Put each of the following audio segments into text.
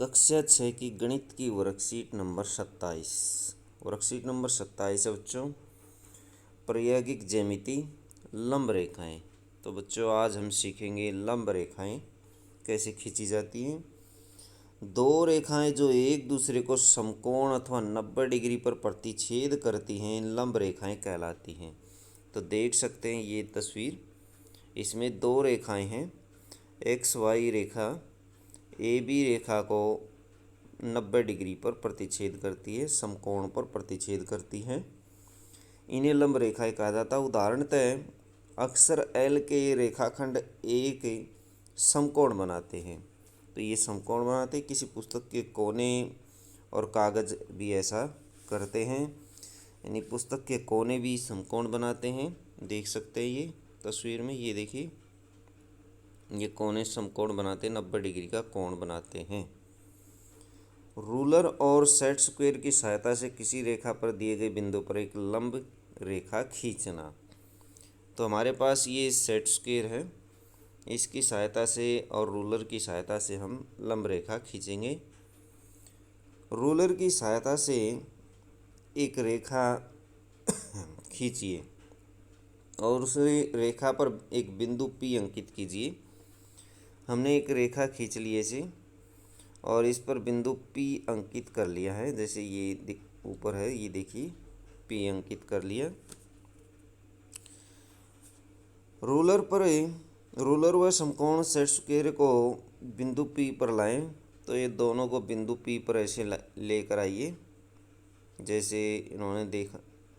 कक्षा 6 की गणित की वर्कशीट नंबर 27। वर्कशीट नंबर 27 है बच्चों, प्रायोगिक ज्यामिति लंब रेखाएं। तो बच्चों आज हम सीखेंगे लंब रेखाएं कैसे खींची जाती हैं। दो रेखाएं जो एक दूसरे को समकोण अथवा 90 डिग्री पर प्रतिच्छेद करती हैं लंब रेखाएं कहलाती हैं। तो देख सकते हैं ये तस्वीर, इसमें दो रेखाएं हैं। एक्स वाई रेखा ए बी रेखा को 90 डिग्री पर प्रतिच्छेद करती है, समकोण पर प्रतिच्छेद करती है। इन्हें लंब रेखाएं कहा जाता है। उदाहरणतः अक्सर एल के रेखाखंड ए के समकोण बनाते हैं। तो ये समकोण बनाते हैं, किसी पुस्तक के कोने और कागज़ भी ऐसा करते हैं, यानी पुस्तक के कोने भी समकोण बनाते हैं। देख सकते हैं ये तस्वीर में, ये देखिए ये कोने समकोण बनाते हैं, 90 डिग्री का कोण बनाते हैं। रूलर और सेट स्क्वायर की सहायता से किसी रेखा पर दिए गए बिंदु पर एक लंब रेखा खींचना। तो हमारे पास ये सेट स्क्वायर है, इसकी सहायता से और रूलर की सहायता से हम लंब रेखा खींचेंगे। रूलर की सहायता से एक रेखा खींचिए और उस रेखा पर एक बिंदु P अंकित कीजिए। हमने एक रेखा खींच ली ऐसे और इस पर बिंदु P अंकित कर लिया है। जैसे ये ऊपर है, ये देखिए P अंकित कर लिया। रूलर व समकोण सेट स्क्वायर को बिंदु P पर लाएं। तो ये दोनों को बिंदु P पर ऐसे लेकर आइए, जैसे इन्होंने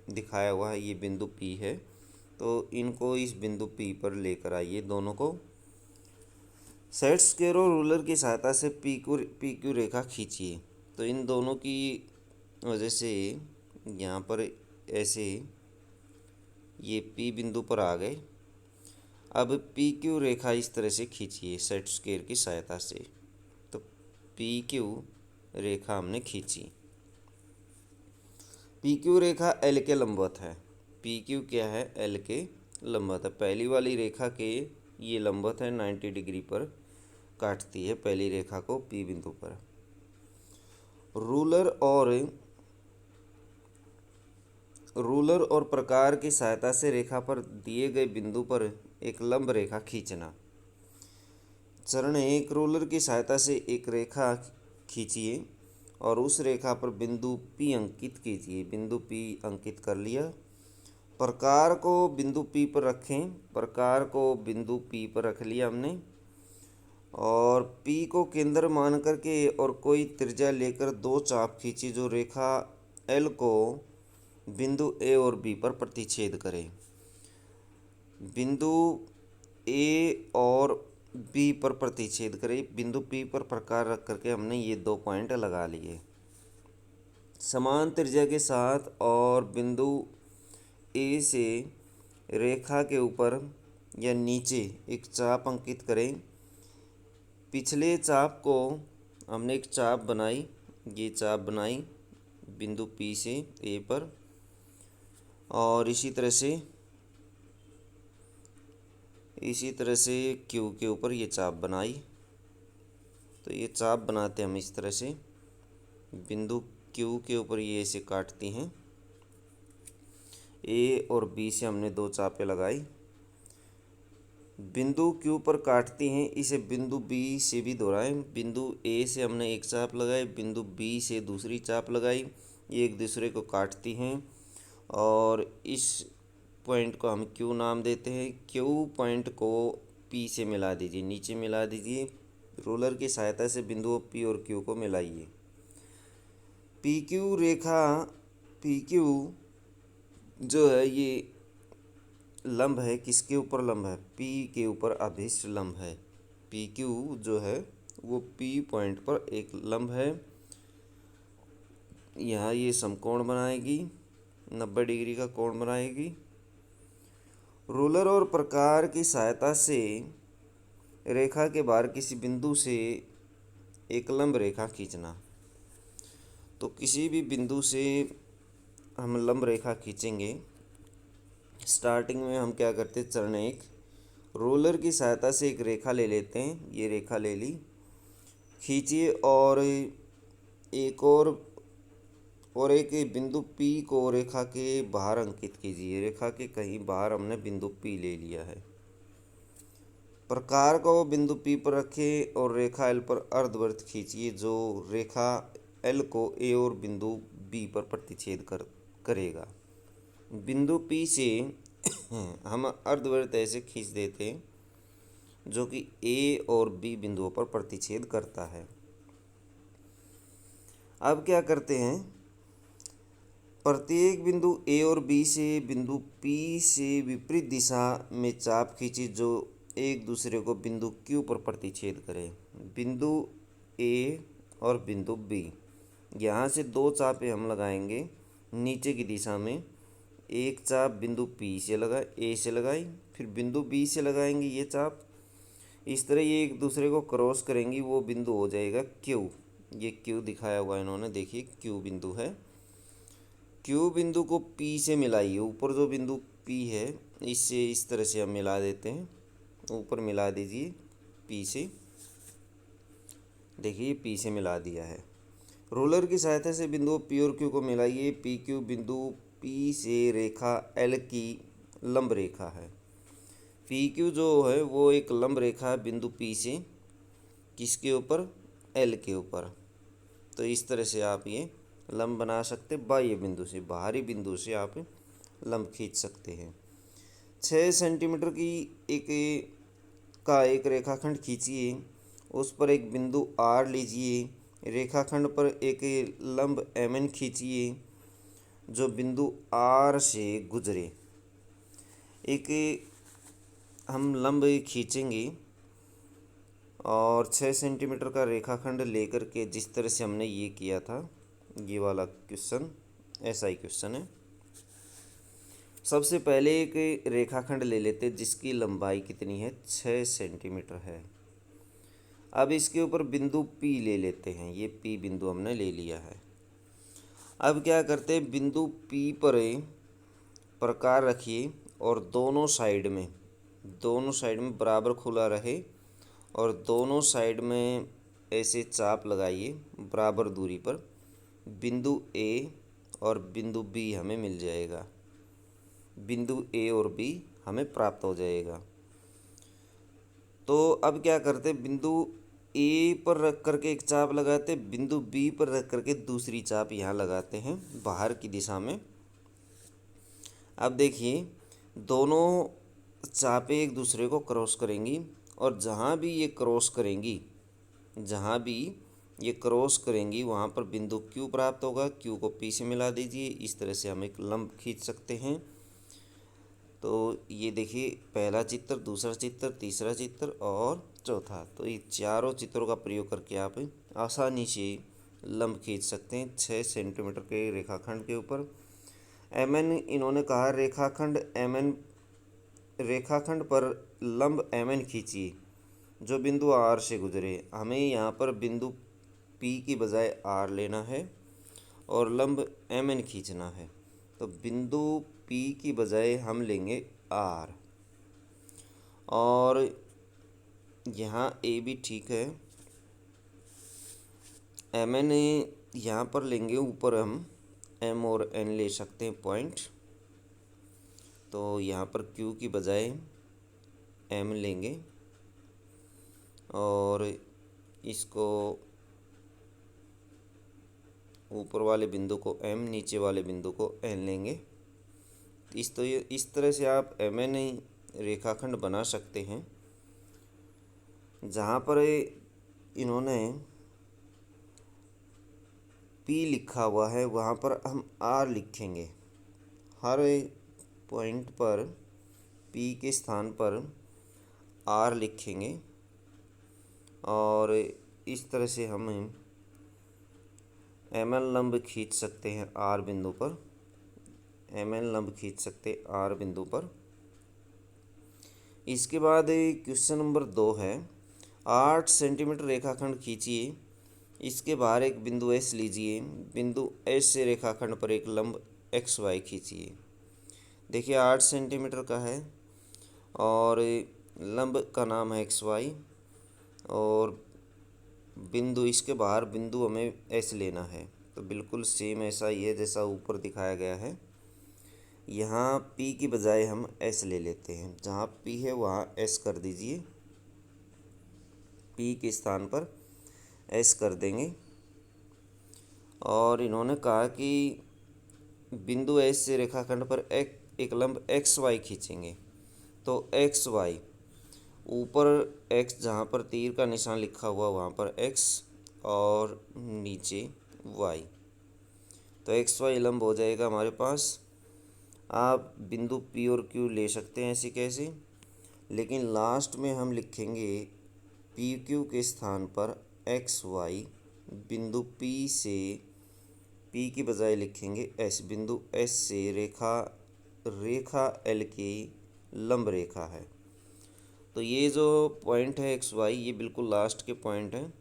दिखाया हुआ है, ये बिंदु P है। तो इनको इस बिंदु P पर लेकर आइए दोनों को। सेट स्क्वायर और रूलर की सहायता से पी क्यू रेखा खींचिए। तो इन दोनों की वजह से यहाँ पर ऐसे ये P बिंदु पर आ गए। अब पी क्यू रेखा इस तरह से खींचिए सेट स्क्वायर की सहायता से। तो पी क्यू रेखा हमने खींची। पी क्यू रेखा एल के लंबवत है। पी क्यू क्या है? एल के लंबवत है। पहली वाली रेखा के ये लंबवत है, 90 डिग्री पर काटती है पहली रेखा को P बिंदु पर। रूलर और प्रकार की सहायता से रेखा पर दिए गए बिंदु पर एक लंब रेखा खींचना। चरण 1, रूलर की सहायता से एक रेखा खींचिए और उस रेखा पर बिंदु P अंकित कीजिए। बिंदु P अंकित कर लिया। प्रकार को बिंदु P पर रखें। प्रकार को बिंदु P पर रख लिया हमने और P को केंद्र मान करके और कोई त्रिज्या लेकर दो चाप खींची जो रेखा L को बिंदु A और B पर प्रतिच्छेद करे। बिंदु A और B पर प्रतिच्छेद करे। बिंदु P पर प्रकार रख करके हमने ये दो पॉइंट लगा लिए। समान त्रिज्या के साथ और बिंदु A से रेखा के ऊपर या नीचे एक चाप अंकित करें। पिछले चाप को हमने एक चाप बनाई, ये चाप बनाई बिंदु P से A पर, और इसी तरह से Q के ऊपर ये चाप बनाई। तो ये चाप बनाते हम इस तरह से, बिंदु Q के ऊपर ये ऐसे काटती हैं। A और B से हमने दो चापें लगाई, बिंदु Q पर काटती हैं, इसे बिंदु B से भी दोहराएं। बिंदु A से हमने एक चाप लगाई, बिंदु B से दूसरी चाप लगाई, ये एक दूसरे को काटती हैं और इस पॉइंट को हम Q नाम देते हैं। Q पॉइंट को P से मिला दीजिए, नीचे मिला दीजिए। रोलर की सहायता से बिंदुओं P और Q को मिलाइए। PQ रेखा, PQ जो है ये लंब है, किसके ऊपर लंब है? P के ऊपर अभिष्ट लंब है। PQ जो है वो P पॉइंट पर एक लंब है। यहाँ ये समकोण बनाएगी, 90 डिग्री का कोण बनाएगी। रूलर और प्रकार की सहायता से रेखा के बाहर किसी बिंदु से एक लंब रेखा खींचना। तो किसी भी बिंदु से हम लंब रेखा खींचेंगे। स्टार्टिंग में हम क्या करते हैं? चरण 1, रोलर की सहायता से एक रेखा ले लेते हैं। ये रेखा ले ली, खींचिए एक बिंदु P को रेखा के बाहर अंकित कीजिए। रेखा के कहीं बाहर हमने बिंदु P ले लिया है। प्रकार को बिंदु P पर रखें और रेखा L पर अर्धवृत्त खींचिए जो रेखा L को A और बिंदु B पर प्रतिच्छेद करेगा। बिंदु P से हम अर्धवृत्त ऐसे खींच देते हैं जो कि A और B बिंदुओं पर प्रतिच्छेद करता है। अब क्या करते हैं, प्रत्येक बिंदु A और B से बिंदु P से विपरीत दिशा में चाप खींची जो एक दूसरे को बिंदु Q पर प्रतिच्छेद करें। बिंदु A और बिंदु B, यहाँ से दो चापें हम लगाएंगे नीचे की दिशा में। एक चाप बिंदु P से A से लगाई, फिर बिंदु B से लगाएंगे ये चाप। इस तरह ये एक दूसरे को क्रॉस करेंगी, वो बिंदु हो जाएगा Q। ये Q दिखाया हुआ इन्होंने, देखिए Q बिंदु है। Q बिंदु को P से मिलाइए। ऊपर जो बिंदु P है इससे इस तरह से हम मिला देते हैं। ऊपर मिला दीजिए P से, देखिए P से मिला दिया है। रोलर की सहायता से बिंदु P और Q को मिलाइए। PQ बिंदु P से रेखा L की लंब रेखा है। PQ जो है वो एक लंब रेखा है बिंदु P से, किसके ऊपर, L के ऊपर। तो इस तरह से आप ये लंब बना सकते, बाह्य बिंदु से, बाहरी बिंदु से आप लंब खींच सकते हैं। 6 सेंटीमीटर की एक रेखाखंड खींचिए। उस पर एक बिंदु R लीजिए। रेखाखंड पर एक लंब MN खींचिए जो बिंदु R से गुजरे। एक हम लंब खींचेंगे और 6 सेंटीमीटर का रेखाखंड लेकर के, जिस तरह से हमने ये किया था, ये वाला क्वेश्चन ऐसा ही क्वेश्चन है। सबसे पहले एक रेखाखंड ले लेते हैं जिसकी लंबाई कितनी है, 6 सेंटीमीटर है। अब इसके ऊपर बिंदु P ले लेते हैं। ये P बिंदु हमने ले लिया है। अब क्या करते हैं, बिंदु P पर प्रकार रखिए और दोनों साइड में बराबर खुला रहे और दोनों साइड में ऐसे चाप लगाइए बराबर दूरी पर। बिंदु A और बिंदु B हमें मिल जाएगा। बिंदु A और B हमें प्राप्त हो जाएगा। तो अब क्या करते हैं, बिंदु A पर रख करके एक चाप लगाते, बिंदु B पर रख करके दूसरी चाप यहाँ लगाते हैं बाहर की दिशा में। अब देखिए दोनों चापें एक दूसरे को क्रॉस करेंगी और जहाँ भी ये क्रॉस करेंगी वहाँ पर बिंदु Q प्राप्त होगा। Q को P से मिला दीजिए। इस तरह से हम एक लंब खींच सकते हैं। तो ये देखिए पहला चित्र, दूसरा चित्र, तीसरा चित्र और चौथा। तो ये चारों चित्रों का प्रयोग करके आप आसानी से लंब खींच सकते हैं 6 सेंटीमीटर के रेखाखंड के ऊपर। MN इन्होंने कहा रेखाखंड पर लंब MN खींचिए जो बिंदु R से गुजरे। हमें यहाँ पर बिंदु P की बजाय R लेना है और लंब MN खींचना है। तो बिंदु P की बजाय हम लेंगे R और यहाँ A भी ठीक है। MN यहाँ पर लेंगे, ऊपर हम M और N ले सकते हैं पॉइंट। तो यहाँ पर Q की बजाय M लेंगे और इसको ऊपर वाले बिंदु को M, नीचे वाले बिंदु को N लेंगे। इस तरह से आप MN रेखाखंड बना सकते हैं। जहाँ पर इन्होंने P लिखा हुआ है वहाँ पर हम R लिखेंगे। हर पॉइंट पर P के स्थान पर R लिखेंगे और इस तरह से हम MN लंब खींच सकते हैं R बिंदु पर। MN लंब खींच सकते R बिंदु पर। इसके बाद क्वेश्चन नंबर 2 है। 8 सेंटीमीटर रेखाखंड खींचिए। इसके बाहर एक बिंदु S लीजिए। बिंदु S से रेखाखंड पर एक लंब XY खींचिए। देखिए 8 सेंटीमीटर का है और लंब का नाम है XY और बिंदु, इसके बाहर बिंदु हमें एस लेना है। तो बिल्कुल सेम ऐसा ही है जैसा ऊपर दिखाया गया है। यहाँ पी की बजाय हम एस ले लेते हैं। जहाँ पी है वहाँ एस कर दीजिए, पी के स्थान पर एस कर देंगे। और इन्होंने कहा कि बिंदु एस से रेखाखंड पर एक लंब एक्स वाई खींचेंगे। तो एक्स वाई, ऊपर एक्स जहाँ पर तीर का निशान लिखा हुआ वहाँ पर एक्स और नीचे वाई, तो एक्स वाई लंब हो जाएगा हमारे पास। आप बिंदु पी और क्यू ले सकते हैं ऐसे कैसे, लेकिन लास्ट में हम लिखेंगे पी क्यू के स्थान पर एक्स वाई। बिंदु पी से, पी की बजाय लिखेंगे एस। बिंदु एस से रेखा एल की लंब रेखा है। तो ये जो पॉइंट है एक्स वाई, ये बिल्कुल लास्ट के पॉइंट हैं।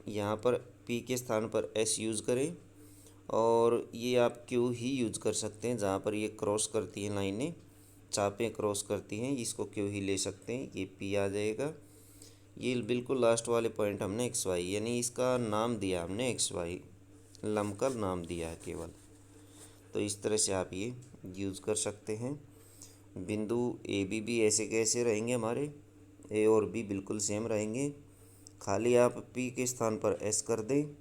यहाँ पर पी के स्थान पर एस यूज़ करें, और ये आप क्यू ही यूज़ कर सकते हैं। जहाँ पर ये क्रॉस करती हैं लाइनें, चापें क्रॉस करती हैं, इसको क्यू ही ले सकते हैं। ये पी आ जाएगा। ये बिल्कुल लास्ट वाले पॉइंट हमने एक्स वाई, यानी इसका नाम दिया हमने एक्स वाई, लंब का नाम दिया है केवल। तो इस तरह से आप ये यूज़ कर सकते हैं। बिंदु ए बी भी ऐसे कैसे रहेंगे हमारे, ए और बी बिल्कुल सेम रहेंगे। खाली आप पी के स्थान पर एस कर दें,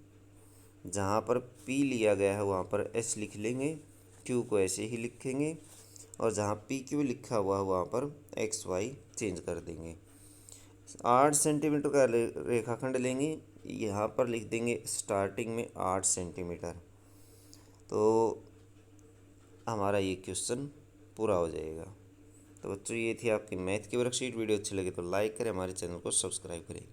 जहाँ पर पी लिया गया है वहाँ पर एस लिख लेंगे, क्यू को ऐसे ही लिखेंगे, और जहाँ पी क्यू लिखा हुआ है वहाँ पर एक्स वाई चेंज कर देंगे। 8 सेंटीमीटर का रेखाखंड लेंगे, यहाँ पर लिख देंगे स्टार्टिंग में 8 सेंटीमीटर। तो हमारा ये क्वेश्चन पूरा हो जाएगा। तो बच्चों, ये थी आपकी मैथ की वर्कशीट। वीडियो अच्छी लगे तो लाइक करें, हमारे चैनल को सब्सक्राइब करें।